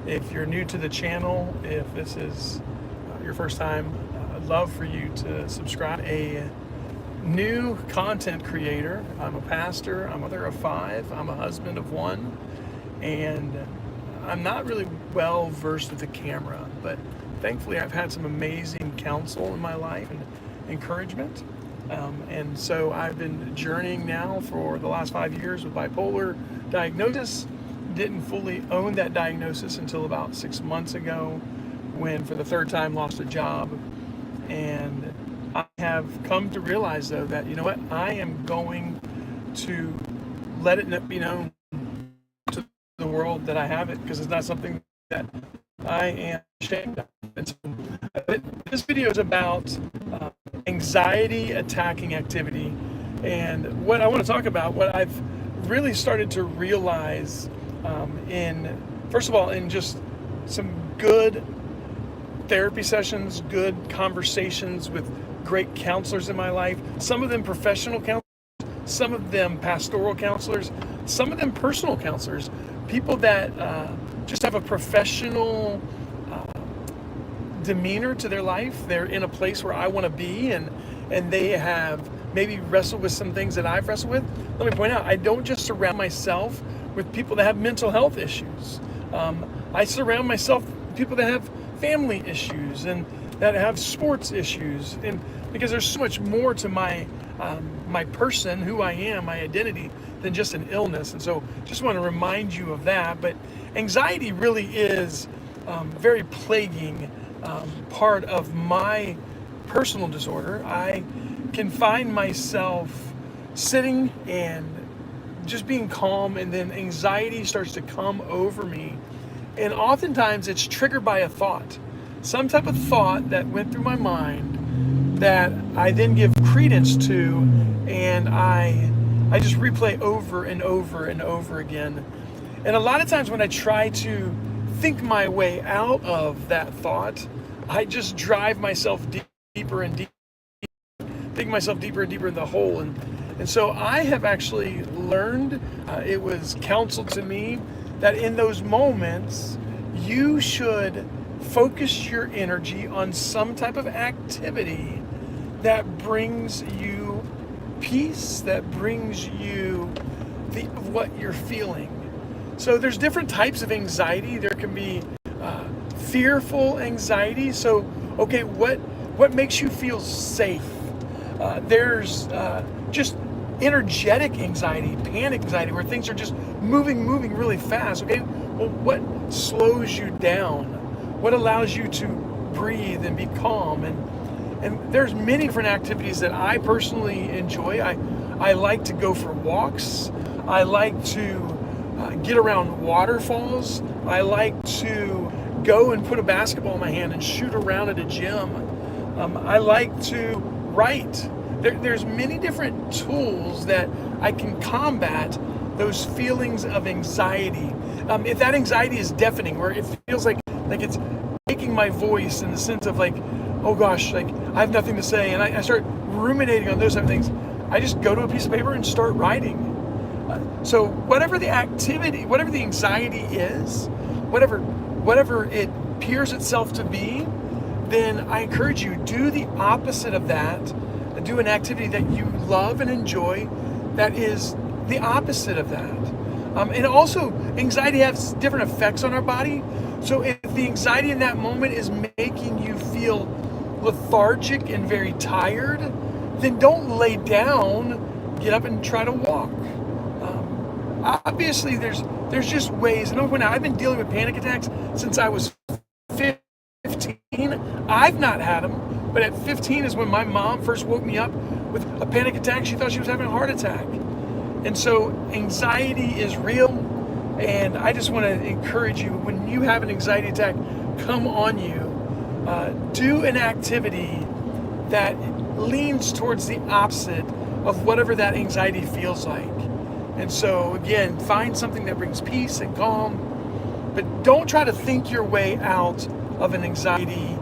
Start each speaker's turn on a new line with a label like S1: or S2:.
S1: If you're new to the channel, if this is your first time, I'd love for you to subscribe. A new content creator. I'm a pastor, I'm a mother of 5, I'm a husband of 1, and I'm not really well versed with the camera, but thankfully I've had some amazing counsel in my life and encouragement. And so I've been journeying now for the last 5 years with bipolar diagnosis. Didn't fully own that diagnosis until about 6 months ago, when for the 3rd time lost a job. And I have come to realize, though, that, you know what, I am going to let it be known to the world that I have it, because it's not something that I am ashamed of. And so, this video is about anxiety attacking activity. And what I want to talk about, what I've really started to realize first of all, in just some good therapy sessions, good conversations with great counselors in my life, some of them professional counselors, some of them pastoral counselors, some of them personal counselors, people that just have a professional demeanor to their life. They're in a place where I want to be, and they have maybe wrestled with some things that I've wrestled with. Let me point out, I don't just surround myself with people that have mental health issues. I surround myself with people that have family issues and that have sports issues, and because there's so much more to my person, who I am, my identity, than just an illness. And so just want to remind you of that. But anxiety really is very plaguing part of my personal disorder. I can find myself sitting and just being calm, and then anxiety starts to come over me. And oftentimes it's triggered by a thought, some type of thought that went through my mind that I then give credence to, and I just replay over and over and over again. And a lot of times when I try to think my way out of that thought, I just drive myself deeper and deeper, dig myself deeper and deeper in the hole. And so I have actually learned, it was counseled to me, that in those moments, you should focus your energy on some type of activity that brings you peace, that brings you what you're feeling. So there's different types of anxiety. There can be fearful anxiety. So, okay, what makes you feel safe? There's just energetic anxiety, panic anxiety, where things are just moving really fast. Okay, well, what slows you down? What allows you to breathe and be calm? And there's many different activities that I personally enjoy. I like to go for walks. I like to get around waterfalls. I like to go and put a basketball in my hand and shoot around at a gym. I like to write. There's many different tools that I can combat those feelings of anxiety. If that anxiety is deafening, where it feels like it's making my voice, in the sense of like, oh gosh, like I have nothing to say, and I start ruminating on those type of things, I just go to a piece of paper and start writing. So whatever the activity, whatever the anxiety is, whatever it appears itself to be, then I encourage you, do the opposite of that. Do an activity that you love and enjoy that is the opposite of that. And also, anxiety has different effects on our body. So if the anxiety in that moment is making you feel lethargic and very tired, then don't lay down, get up and try to walk. Obviously, there's just ways. And I've been dealing with panic attacks since I was 15. I've not had them, but at 15 is when my mom first woke me up with a panic attack. She thought she was having a heart attack. And so anxiety is real, and I just want to encourage you, when you have an anxiety attack come on you, do an activity that leans towards the opposite of whatever that anxiety feels like. And so again, find something that brings peace and calm, but don't try to think your way out of an anxiety